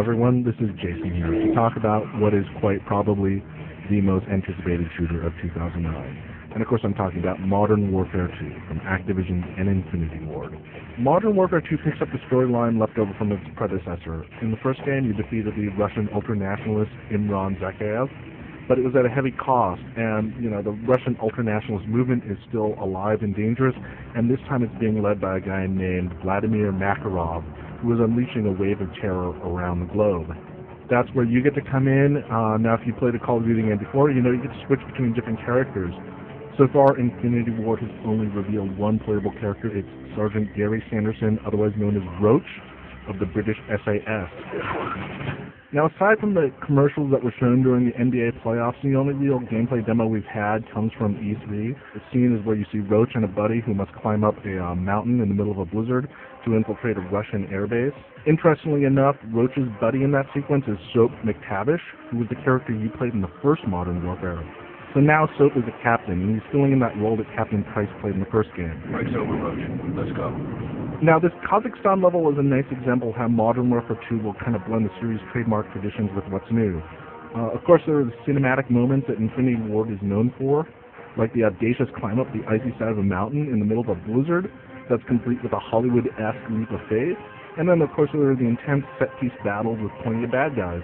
everyone, this is Jason here to talk about what is quite probably the most anticipated shooter of 2009. And of course I'm talking about Modern Warfare 2 from Activision's and Infinity Ward. Modern Warfare 2 picks up the storyline left over from its predecessor. In the first game you defeated the Russian ultranationalist Imran Zakhaev, but it was at a heavy cost, and the Russian ultranationalist movement is still alive and dangerous, and this time it's being led by a guy named Vladimir Makarov, who is unleashing a wave of terror around the globe. That's where you get to come in. Now if you played a Call of Duty game before, you get to switch between different characters. So far, Infinity Ward has only revealed one playable character. It's Sergeant Gary Sanderson, otherwise known as Roach, of the British SAS. Now, aside from the commercials that were shown during the NBA playoffs, the only real gameplay demo we've had comes from E3. The scene is where you see Roach and a buddy who must climb up a mountain in the middle of a blizzard to infiltrate a Russian airbase. Interestingly enough, Roach's buddy in that sequence is Soap McTavish, who was the character you played in the first Modern Warfare. So now Soap is a captain, and he's filling in that role that Captain Price played in the first game. Right, over, Roach. Let's go. Now, this Kazakhstan level is a nice example of how Modern Warfare 2 will kind of blend the series' trademark traditions with what's new. Of course, there are the cinematic moments that Infinity Ward is known for, like the audacious climb up the icy side of a mountain in the middle of a blizzard that's complete with a Hollywood-esque leap of faith. And then, of course, there are the intense set-piece battles with plenty of bad guys.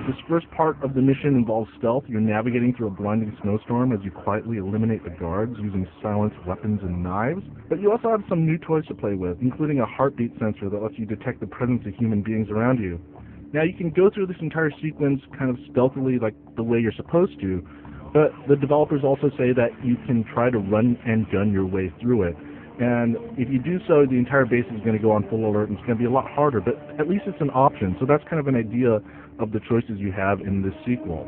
This first part of the mission involves stealth. You're navigating through a blinding snowstorm as you quietly eliminate the guards using silenced weapons and knives. But you also have some new toys to play with, including a heartbeat sensor that lets you detect the presence of human beings around you. Now, you can go through this entire sequence kind of stealthily like the way you're supposed to, but the developers also say that you can try to run and gun your way through it. And if you do so, the entire base is going to go on full alert, and it's going to be a lot harder, but at least it's an option. So that's kind of an idea of the choices you have in this sequel.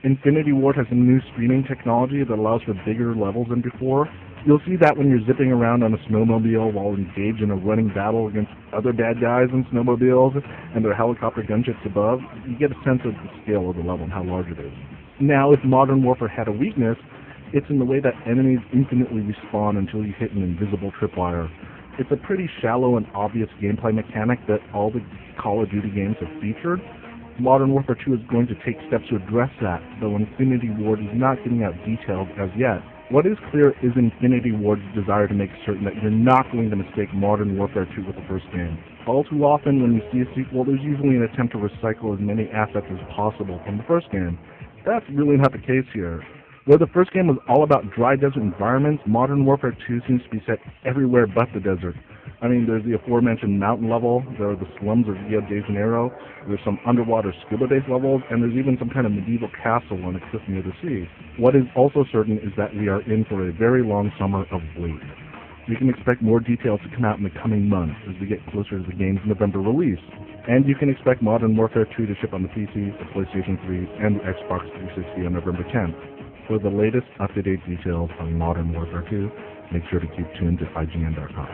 Infinity Ward has a new streaming technology that allows for bigger levels than before. You'll see that when you're zipping around on a snowmobile while engaged in a running battle against other bad guys in snowmobiles and their helicopter gunships above. You get a sense of the scale of the level and how large it is. Now, if Modern Warfare had a weakness, it's in the way that enemies infinitely respawn until you hit an invisible tripwire. It's a pretty shallow and obvious gameplay mechanic that all the Call of Duty games have featured. Modern Warfare 2 is going to take steps to address that, though Infinity Ward is not getting out details as yet. What is clear is Infinity Ward's desire to make certain that you're not going to mistake Modern Warfare 2 with the first game. All too often when you see a sequel, there's usually an attempt to recycle as many assets as possible from the first game. That's really not the case here. Where the first game was all about dry desert environments, Modern Warfare 2 seems to be set everywhere but the desert. I mean, there's the aforementioned mountain level, there are the slums of Rio de Janeiro, there's some underwater scuba-based levels, and there's even some kind of medieval castle on a cliff near the sea. What is also certain is that we are in for a very long summer of wait. You can expect more details to come out in the coming months as we get closer to the game's November release. And you can expect Modern Warfare 2 to ship on the PC, the PlayStation 3, and the Xbox 360 on November 10th. For the latest up-to-date details on Modern Warfare 2, make sure to keep tuned to IGN.com.